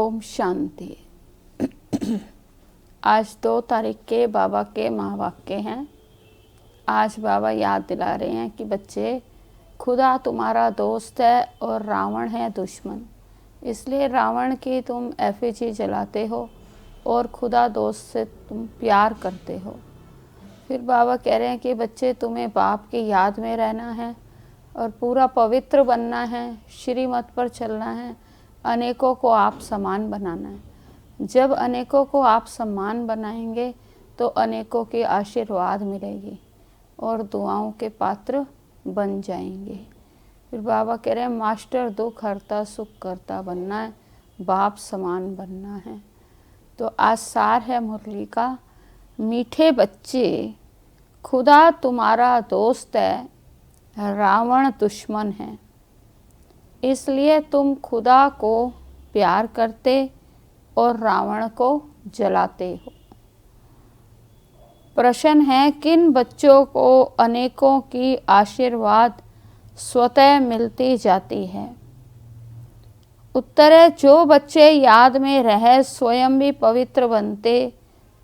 ओम शांति। आज 2 तारीख के बाबा के महावाक्य हैं। आज बाबा याद दिला रहे हैं कि बच्चे, खुदा तुम्हारा दोस्त है और रावण है दुश्मन। इसलिए रावण की तुम एफिजी जलाते हो और खुदा दोस्त से तुम प्यार करते हो। फिर बाबा कह रहे हैं कि बच्चे, तुम्हें बाप की याद में रहना है और पूरा पवित्र बनना है, श्रीमत पर चलना है, अनेकों को आप समान बनाना है। जब अनेकों को आप समान बनाएंगे तो अनेकों की आशीर्वाद मिलेगी और दुआओं के पात्र बन जाएंगे। फिर बाबा कह रहे हैं, मास्टर दुख हरता सुख करता बनना है, बाप समान बनना है। तो आज सार है मुरली का, मीठे बच्चे, खुदा तुम्हारा दोस्त है, रावण दुश्मन है। इसलिए तुम खुदा को प्यार करते और रावण को जलाते हो। प्रश्न है, किन बच्चों को अनेकों की आशीर्वाद स्वतः मिलती जाती है? उत्तर है, जो बच्चे याद में रह स्वयं भी पवित्र बनते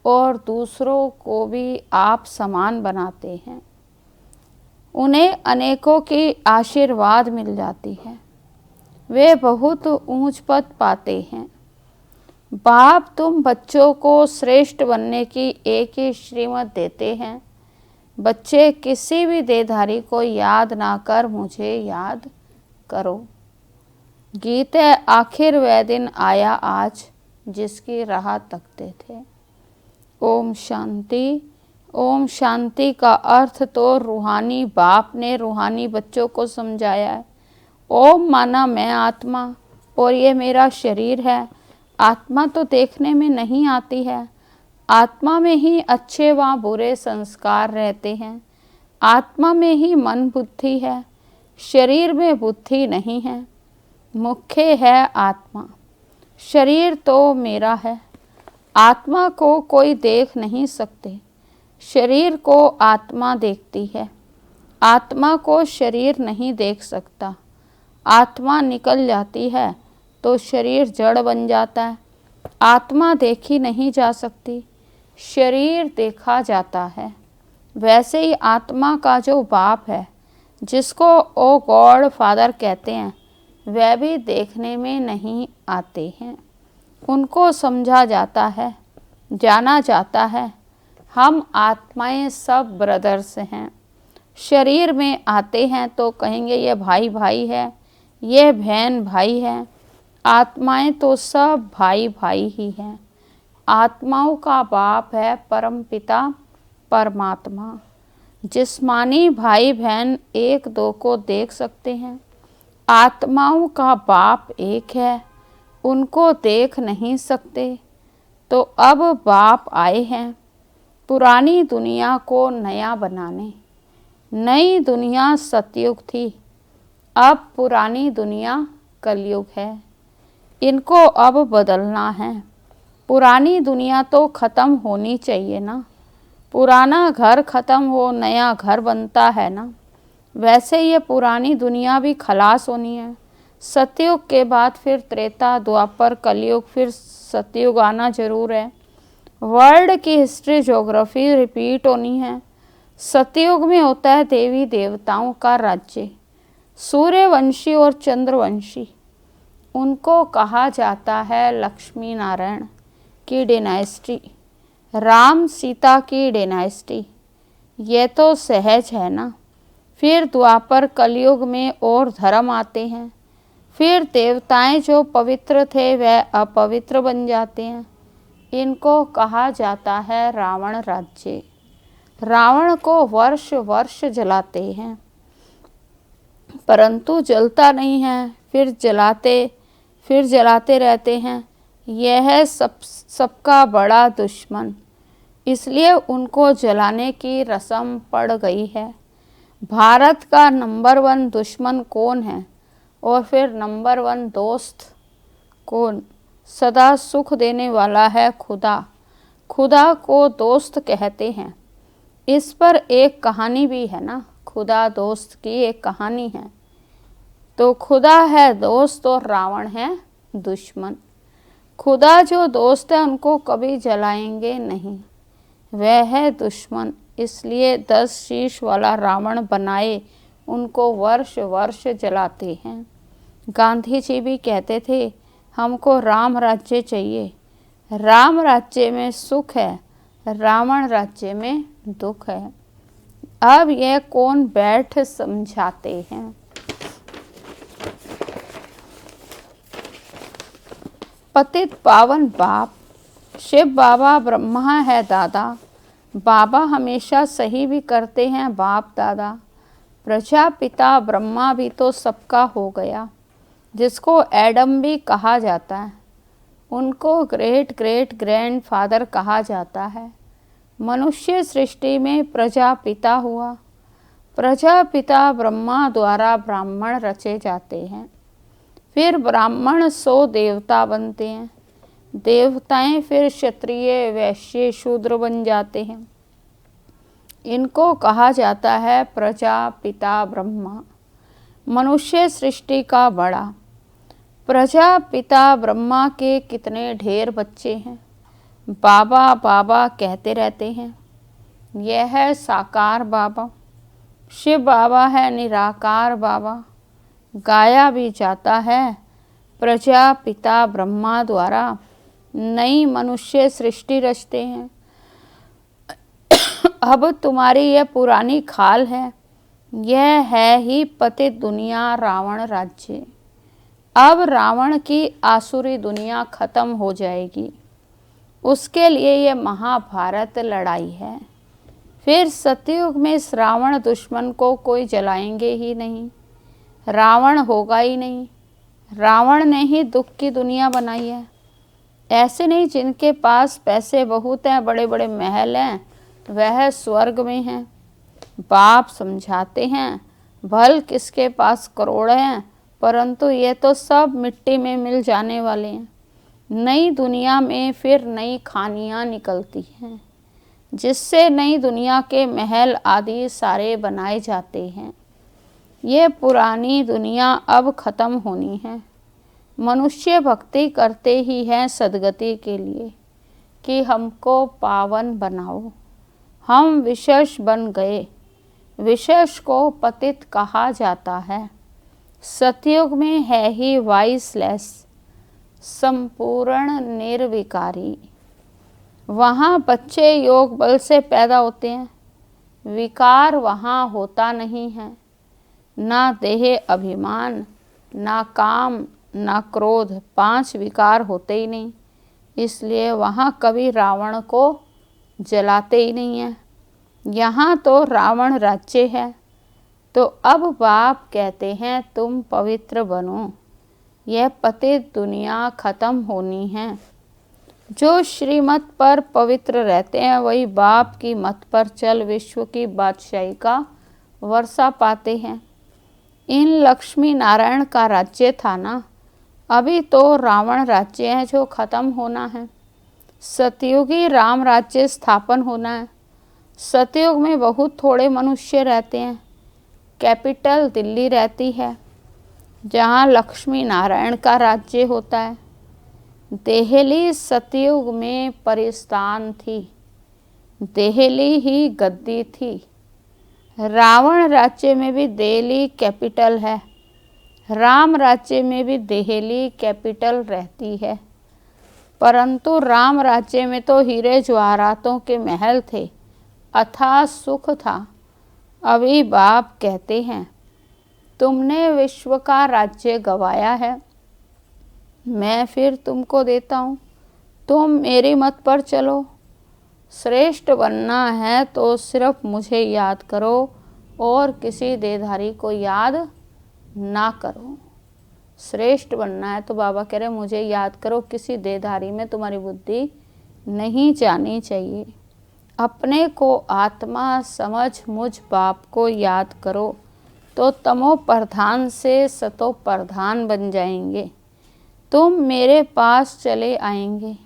और दूसरों को भी आप समान बनाते हैं, उन्हें अनेकों की आशीर्वाद मिल जाती है। वे बहुत ऊंच पद पाते हैं। बाप तुम बच्चों को श्रेष्ठ बनने की एक ही श्रीमत देते हैं। बच्चे, किसी भी देहधारी को याद ना कर मुझे याद करो। गीत है, आखिर वह दिन आया आज जिसकी राह तकते थे। ओम शांति। ओम शांति का अर्थ तो रूहानी बाप ने रूहानी बच्चों को समझाया है। ओम माना मैं आत्मा और ये मेरा शरीर है। आत्मा तो देखने में नहीं आती है, आत्मा में ही अच्छे व बुरे संस्कार रहते हैं। आत्मा में ही मन बुद्धि है, शरीर में बुद्धि नहीं है। मुख्य है आत्मा, शरीर तो मेरा है। आत्मा को कोई देख नहीं सकते, शरीर को आत्मा देखती है। आत्मा को शरीर नहीं देख सकता। आत्मा निकल जाती है तो शरीर जड़ बन जाता है। आत्मा देखी नहीं जा सकती, शरीर देखा जाता है। वैसे ही आत्मा का जो बाप है, जिसको ओ गॉड फादर कहते हैं, वह भी देखने में नहीं आते हैं। उनको समझा जाता है, जाना जाता है। हम आत्माएं सब ब्रदर्स हैं। शरीर में आते हैं तो कहेंगे ये भाई भाई है, ये बहन भाई है। आत्माएं तो सब भाई भाई ही हैं। आत्माओं का बाप है परम पिता परमात्मा। जिस्मानी भाई बहन एक दो को देख सकते हैं, आत्माओं का बाप एक है, उनको देख नहीं सकते। तो अब बाप आए हैं पुरानी दुनिया को नया बनाने। नई दुनिया सतयुग थी, अब पुरानी दुनिया कलयुग है। इनको अब बदलना है। पुरानी दुनिया तो ख़त्म होनी चाहिए ना। पुराना घर ख़त्म हो नया घर बनता है ना। वैसे ये पुरानी दुनिया भी खलास होनी है। सतयुग के बाद फिर त्रेता द्वापर कलयुग, फिर सतयुग आना जरूर है। वर्ल्ड की हिस्ट्री ज्योग्राफी रिपीट होनी है। सतयुग में होता है देवी देवताओं का राज्य, सूर्यवंशी और चंद्रवंशी। उनको कहा जाता है लक्ष्मी नारायण की डायनेस्टी, राम सीता की डायनेस्टी। ये तो सहज है ना। फिर द्वापर कलयुग में और धर्म आते हैं। फिर देवताएं जो पवित्र थे वह अपवित्र बन जाते हैं। इनको कहा जाता है रावण राज्य। रावण को वर्ष वर्ष जलाते हैं परंतु जलता नहीं है, फिर जलाते रहते हैं। यह है सबका बड़ा दुश्मन। इसलिए उनको जलाने की रस्म पड़ गई है। भारत का नंबर 1 दुश्मन कौन है और फिर नंबर 1 दोस्त कौन? सदा सुख देने वाला है खुदा। खुदा को दोस्त कहते हैं। इस पर एक कहानी भी है ना, खुदा दोस्त की एक कहानी है। तो खुदा है दोस्त और रावण है दुश्मन। खुदा जो दोस्त है उनको कभी जलाएंगे नहीं, वह है दुश्मन। इसलिए 10 शीश वाला रावण बनाए उनको वर्ष वर्ष जलाते हैं। गांधी जी भी कहते थे हमको राम राज्य चाहिए, राम राज्य में सुख है, रावण राज्य में दुख है। अब यह कौन बैठ समझाते हैं। पतित पावन बाप, शिव बाबा ब्रह्मा है दादा, बाबा हमेशा सही भी करते हैं बाप दादा। प्रजापिता ब्रह्मा भी तो सबका हो गया, जिसको एडम भी कहा जाता है, उनको ग्रेट ग्रेट ग्रैंड फादर कहा जाता है। मनुष्य सृष्टि में प्रजापिता हुआ, प्रजापिता ब्रह्मा द्वारा ब्राह्मण रचे जाते हैं, फिर ब्राह्मण 100 देवता बनते हैं, देवताएं फिर क्षत्रिय वैश्य शूद्र बन जाते हैं। इनको कहा जाता है प्रजापिता ब्रह्मा। मनुष्य सृष्टि का बड़ा। प्रजापिता ब्रह्मा के कितने ढेर बच्चे हैं, बाबा बाबा कहते रहते हैं। यह है साकार बाबा, शिव बाबा है निराकार बाबा। गाया भी जाता है प्रजापिता ब्रह्मा द्वारा नई मनुष्य सृष्टि रचते हैं। अब तुम्हारी यह पुरानी खाल है, यह है ही पतित दुनिया रावण राज्य। अब रावण की आसुरी दुनिया खत्म हो जाएगी, उसके लिए यह महाभारत लड़ाई है। फिर सतयुग में इस रावण दुश्मन को कोई जलाएंगे ही नहीं, रावण होगा ही नहीं। रावण ने ही दुख की दुनिया बनाई है। ऐसे नहीं जिनके पास पैसे बहुत हैं, बड़े बड़े महल हैं, वह स्वर्ग में हैं। बाप समझाते हैं भल किसके पास करोड़ हैं, परंतु ये तो सब मिट्टी में मिल जाने वाले हैं। नई दुनिया में फिर नई खानियाँ निकलती हैं, जिससे नई दुनिया के महल आदि सारे बनाए जाते हैं। ये पुरानी दुनिया अब खत्म होनी है। मनुष्य भक्ति करते ही हैं सदगति के लिए कि हमको पावन बनाओ। हम विशेष बन गए, विशेष को पतित कहा जाता है। सतयुग में है ही वाइसलेस, संपूर्ण निर्विकारी। वहाँ बच्चे योग बल से पैदा होते हैं, विकार वहाँ होता नहीं है। ना देह अभिमान, ना काम, ना क्रोध, 5 विकार होते ही नहीं। इसलिए वहाँ कभी रावण को जलाते ही नहीं है। यहाँ तो रावण राज्य है। तो अब बाप कहते हैं तुम पवित्र बनो, यह पतित दुनिया खत्म होनी है। जो श्रीमत पर पवित्र रहते हैं वही बाप की मत पर चल विश्व की बादशाही का वर्षा पाते हैं। इन लक्ष्मी नारायण का राज्य था ना, अभी तो रावण राज्य है जो खत्म होना है। सतयुगी राम राज्य स्थापन होना है। सतयुग में बहुत थोड़े मनुष्य रहते हैं, कैपिटल दिल्ली रहती है, जहाँ लक्ष्मी नारायण का राज्य होता है। देहली सतयुग में परिस्थान थी, देहली ही गद्दी थी। रावण राज्य में भी दिल्ली कैपिटल है, राम राज्य में भी दिल्ली कैपिटल रहती है। परंतु राम राज्य में तो हीरे जवाहरातों के महल थे, अथाह सुख था। अभी बाप कहते हैं तुमने विश्व का राज्य गवाया है, मैं फिर तुमको देता हूँ, तुम मेरी मत पर चलो। श्रेष्ठ बनना है तो सिर्फ मुझे याद करो और किसी देहधारी को याद ना करो। श्रेष्ठ बनना है तो बाबा कह रहे मुझे याद करो, किसी देहधारी में तुम्हारी बुद्धि नहीं जानी चाहिए। अपने को आत्मा समझ मुझ बाप को याद करो तो तमो प्रधान से सतो प्रधान बन जाएंगे। तुम मेरे पास चले आएंगे,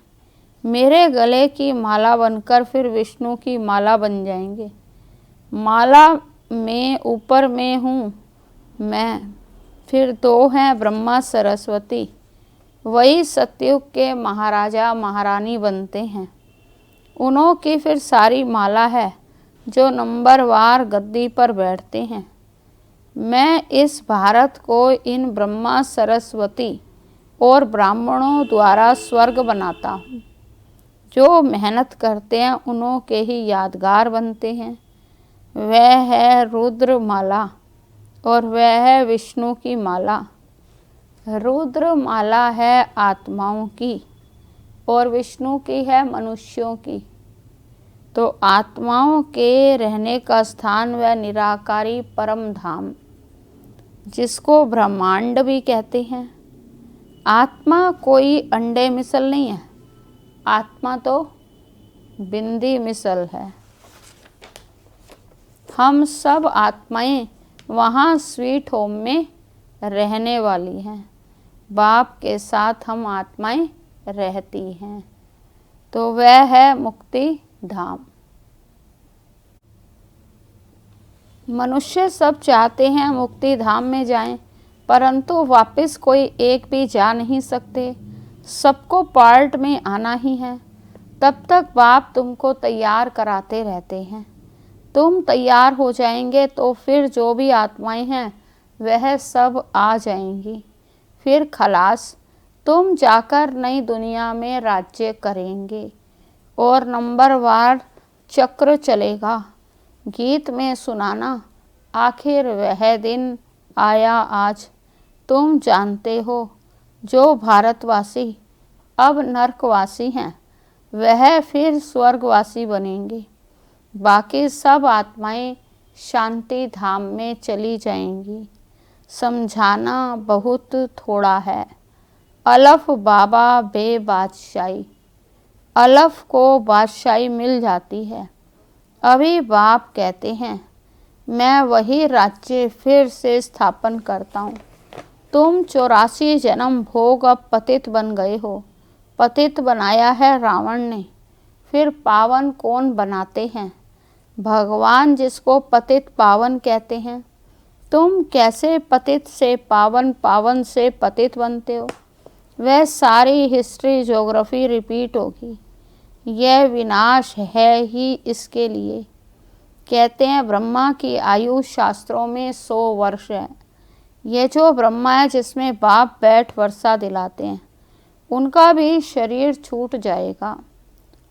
मेरे गले की माला बनकर फिर विष्णु की माला बन जाएंगे। माला में ऊपर में हूँ मैं, फिर 2 हैं ब्रह्मा सरस्वती, वही सतयुग के महाराजा महारानी बनते हैं। उन्हों की फिर सारी माला है जो नंबरवार गद्दी पर बैठते हैं। मैं इस भारत को इन ब्रह्मा सरस्वती और ब्राह्मणों द्वारा स्वर्ग बनाता हूँ। जो मेहनत करते हैं उन्हों के ही यादगार बनते हैं। वह है रुद्र माला और वह है विष्णु की माला। रुद्र माला है आत्माओं की और विष्णु की है मनुष्यों की। तो आत्माओं के रहने का स्थान वह निराकारी परम धाम, जिसको ब्रह्मांड भी कहते हैं। आत्मा कोई अंडे मिसल नहीं है, आत्मा तो बिंदी मिसल है। हम सब आत्माएं वहाँ स्वीट होम में रहने वाली हैं। बाप के साथ हम आत्माएं रहती हैं। तो वह है मुक्ति धाम। मनुष्य सब चाहते हैं मुक्ति धाम में जाएं, परंतु वापस कोई एक भी जा नहीं सकते। सबको पार्ट में आना ही है। तब तक बाप तुमको तैयार कराते रहते हैं। तुम तैयार हो जाएंगे तो फिर जो भी आत्माएं हैं वह सब आ जाएंगी। फिर खलास, तुम जाकर नई दुनिया में राज्य करेंगे और नंबरवार चक्र चलेगा। गीत में सुनाना, आखिर वह दिन आया आज। तुम जानते हो जो भारतवासी अब नरकवासी हैं वह फिर स्वर्गवासी बनेंगे। बाकी सब आत्माएं शांति धाम में चली जाएंगी। समझाना बहुत थोड़ा है। अलफ बाबा बे बादशाही, अलफ को बादशाही मिल जाती है। अभी बाप कहते हैं मैं वही राज्य फिर से स्थापन करता हूँ। तुम 84 जन्म भोग अब पतित बन गए हो। पतित बनाया है रावण ने, फिर पावन कौन बनाते हैं? भगवान, जिसको पतित पावन कहते हैं। तुम कैसे पतित से पावन, पावन से पतित बनते हो? वह सारी हिस्ट्री ज्योग्राफी रिपीट होगी। यह विनाश है ही इसके लिए। कहते हैं ब्रह्मा की आयु शास्त्रों में 100 वर्ष है। ये जो ब्रह्मा है जिसमें बाप बैठ वर्षा दिलाते हैं, उनका भी शरीर छूट जाएगा।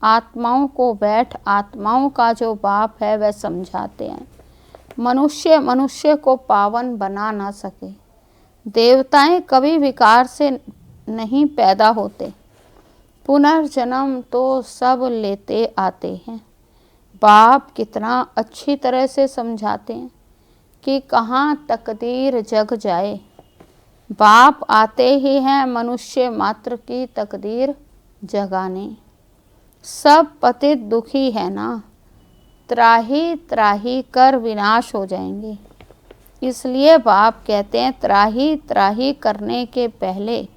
आत्माओं को बैठ आत्माओं का जो बाप है वह समझाते हैं। मनुष्य को पावन बना ना सके। देवताएं कभी विकार से नहीं पैदा होते। पुनर्जन्म तो सब लेते आते हैं। बाप कितना अच्छी तरह से समझाते हैं कि कहाँ तकदीर जग जाए। बाप आते ही हैं मनुष्य मात्र की तकदीर जगाने। सब पतित दुखी है ना, त्राही त्राही कर विनाश हो जाएंगे। इसलिए बाप कहते हैं त्राही त्राही करने के पहले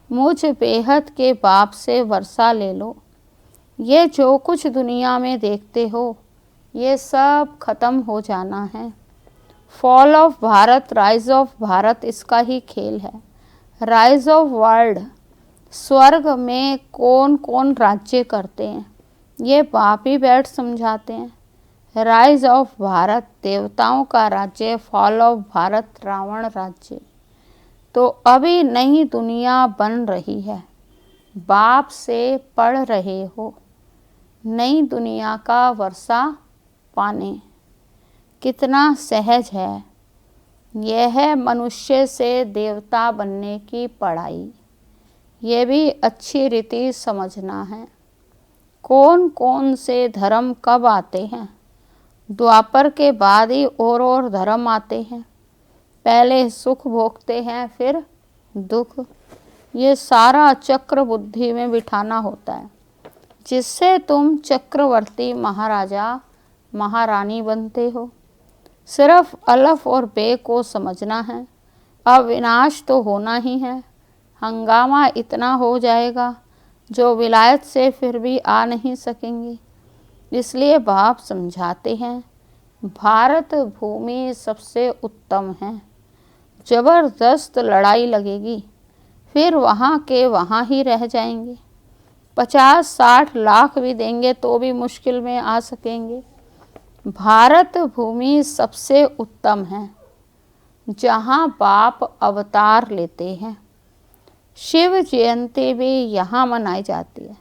मुझ बेहद के बाप से वर्षा ले लो। ये जो कुछ दुनिया में देखते हो ये सब खत्म हो जाना है। Fall of Bharat, rise of Bharat इसका ही खेल है। राइज ऑफ वर्ल्ड, स्वर्ग में कौन कौन राज्य करते हैं ये बाप ही बैठ समझाते हैं। राइज ऑफ भारत देवताओं का राज्य, फॉल ऑफ भारत रावण राज्य। तो अभी नई दुनिया बन रही है। बाप से पढ़ रहे हो नई दुनिया का वर्षा पाने। कितना सहज है। यह है मनुष्य से देवता बनने की पढ़ाई। ये भी अच्छी रीति समझना है। कौन कौन से धर्म कब आते हैं? द्वापर के बाद ही और धर्म आते हैं। पहले सुख भोगते हैं फिर दुख। ये सारा चक्र बुद्धि में बिठाना होता है, जिससे तुम चक्रवर्ती महाराजा महारानी बनते हो। सिर्फ अलफ और बे को समझना है। अब विनाश तो होना ही है। हंगामा इतना हो जाएगा जो विलायत से फिर भी आ नहीं सकेंगी। इसलिए बाप समझाते हैं भारत भूमि सबसे उत्तम है। जबरदस्त लड़ाई लगेगी, फिर वहाँ के वहाँ ही रह जाएंगे। 50-60 लाख भी देंगे तो भी मुश्किल में आ सकेंगे। भारत भूमि सबसे उत्तम है, जहाँ बाप अवतार लेते हैं। शिव जयंती भी यहाँ मनाई जाती है।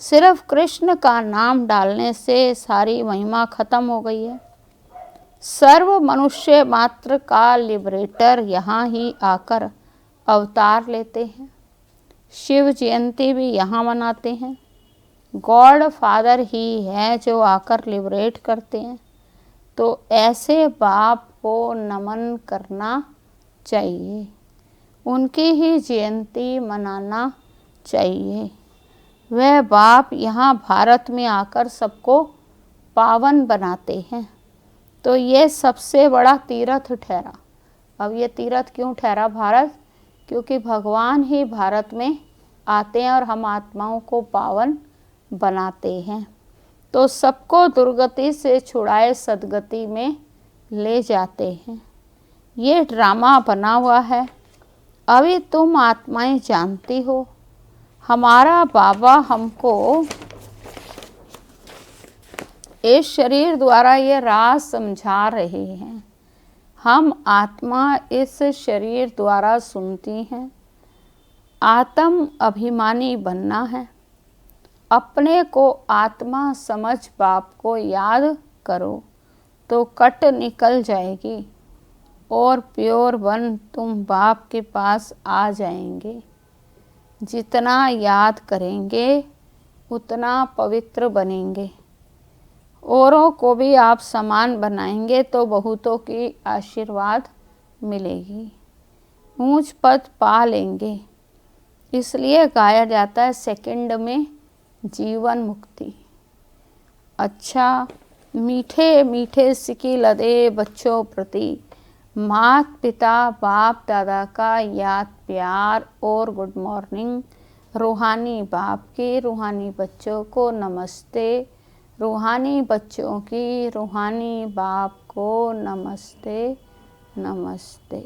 सिर्फ कृष्ण का नाम डालने से सारी महिमा खत्म हो गई है। सर्व मनुष्य मात्र का लिबरेटर यहाँ ही आकर अवतार लेते हैं। शिव जयंती भी यहाँ मनाते हैं। गॉड फादर ही है जो आकर लिबरेट करते हैं। तो ऐसे बाप को नमन करना चाहिए, उनकी ही जयंती मनाना चाहिए। वह बाप यहाँ भारत में आकर सबको पावन बनाते हैं। तो ये सबसे बड़ा तीर्थ ठहरा। अब ये तीर्थ क्यों ठहरा भारत? क्योंकि भगवान ही भारत में आते हैं और हम आत्माओं को पावन बनाते हैं। तो सबको दुर्गति से छुड़ाए सदगति में ले जाते हैं। ये ड्रामा बना हुआ है। अभी तुम आत्माएं जानती हो, हमारा बाबा हमको इस शरीर द्वारा ये राज समझा रहे हैं। हम आत्मा इस शरीर द्वारा सुनती हैं। आत्म अभिमानी बनना है। अपने को आत्मा समझ बाप को याद करो तो कट निकल जाएगी और प्योर बन तुम बाप के पास आ जाएंगे। जितना याद करेंगे उतना पवित्र बनेंगे। औरों को भी आप समान बनाएंगे तो बहुतों की आशीर्वाद मिलेगी, ऊंच पद पा लेंगे। इसलिए गाया जाता है सेकंड में जीवन मुक्ति। अच्छा, मीठे मीठे सिकी लदे बच्चों प्रति माता पिता बाप दादा का याद प्यार और गुड मॉर्निंग। रूहानी बाप की रूहानी बच्चों को नमस्ते। रूहानी बच्चों की रूहानी बाप को नमस्ते नमस्ते।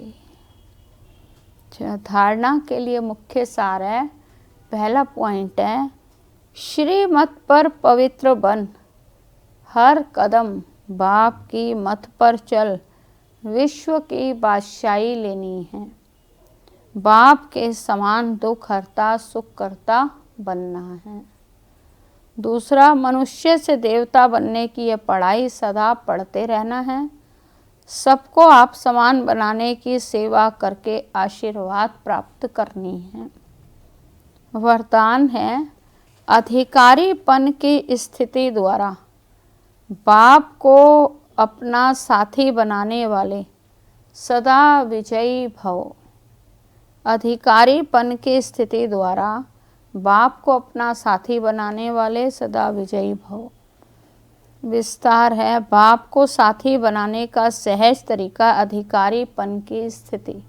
धारणा के लिए मुख्य सार है। पहला पॉइंट है, श्रीमत पर पवित्र बन, हर कदम बाप की मत पर चल, विश्व की बादशाही लेनी है। बाप के समान दुख हरता सुख करता बनना है। दूसरा, मनुष्य से देवता बनने की यह पढ़ाई सदा पढ़ते रहना है। सबको आप समान बनाने की सेवा करके आशीर्वाद प्राप्त करनी है। वरदान है, अधिकारीपन की स्थिति द्वारा बाप को अपना साथी बनाने वाले सदा विजयी भव। अधिकारीपन की स्थिति द्वारा बाप को अपना साथी बनाने वाले सदा विजयी भव। विस्तार है, बाप को साथी बनाने का सहज तरीका अधिकारीपन की स्थिति।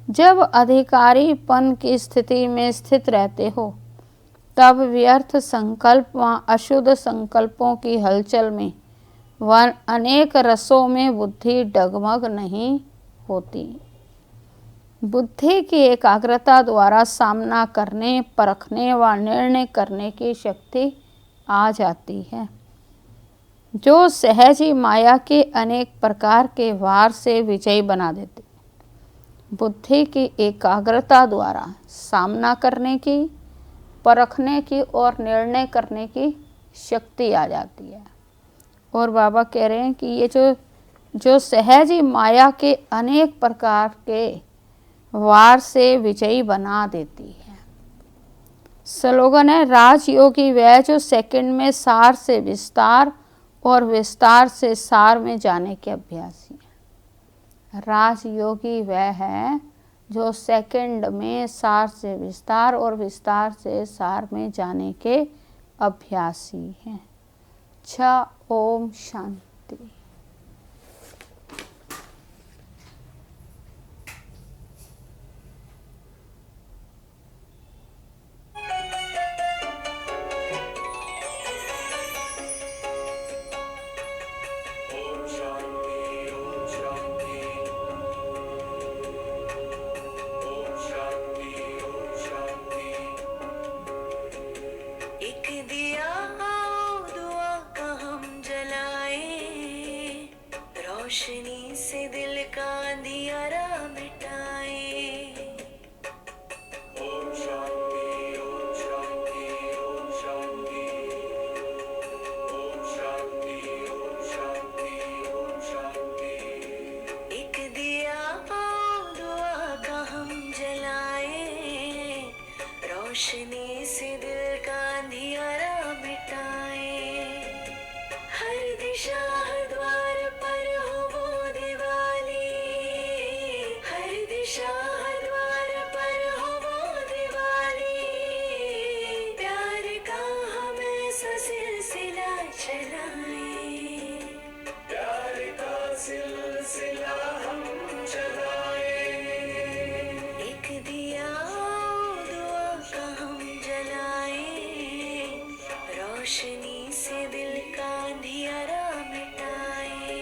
जब अधिकारीपन की स्थिति में स्थित रहते हो तब व्यर्थ संकल्प व अशुद्ध संकल्पों की हलचल में व अनेक रसों में बुद्धि डगमग नहीं होती। बुद्धि की एकाग्रता द्वारा सामना करने, परखने व निर्णय करने की शक्ति आ जाती है, जो सहज ही माया के अनेक प्रकार के वार से विजयी बना देते। बुद्धि की एकाग्रता द्वारा सामना करने की, परखने की और निर्णय करने की शक्ति आ जाती है। और बाबा कह रहे हैं कि ये जो सहज ही माया के अनेक प्रकार के वार से विजयी बना देती है। स्लोगन है, राजयोगी वह जो सेकंड में सार से विस्तार और विस्तार से सार में जाने के अभ्यासी है। राजयोगी वह है जो सेकंड में सार से विस्तार और विस्तार से सार में जाने के अभ्यासी हैं। ओम शांति। रोशनी से दिल का अंधियारा मिटाए। ओम शांति ओम शांति ओम शांति ओम शांति ओम शांति ओम शांति। एक दिया दुआ का हम जलाए, रोशनी से दिल का अंधियारा मिटाए। हर दिशा हर द्वार पर हो वो दिवाली, हर दिशा हर द्वार पर हो वो दिवाली। प्यार का हम ऐसा सिलसिला चलाए, प्यार का सिलसिला हम चलाए। एक दिया दुआ का हम जलाए, रोशनी से दिल का अंधियारा मिटाए।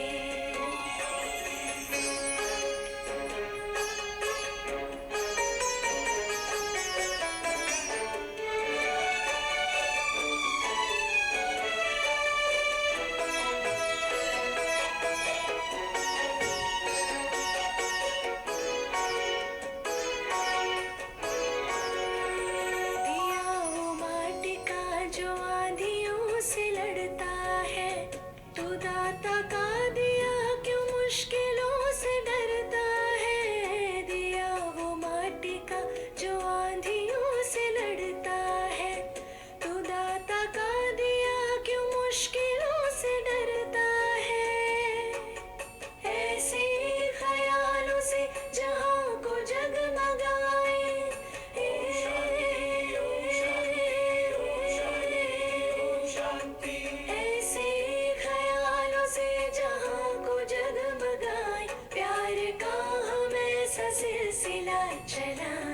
दिया वो माटी का जो आंधियों से लड़ता है, तू दाता का दिया क्यों मुश्किलों से डरता है। दिया वो माटी का जो आंधियों से लड़ता है, तू दाता का दिया क्यों मुश्किलों से डरता है। ऐसे ख्यालों से जहां को जगमगाए, ऐसे ख्यालों से जहां को जगमगाए। प्यार का हम ऐसा सिलसिला चलाए।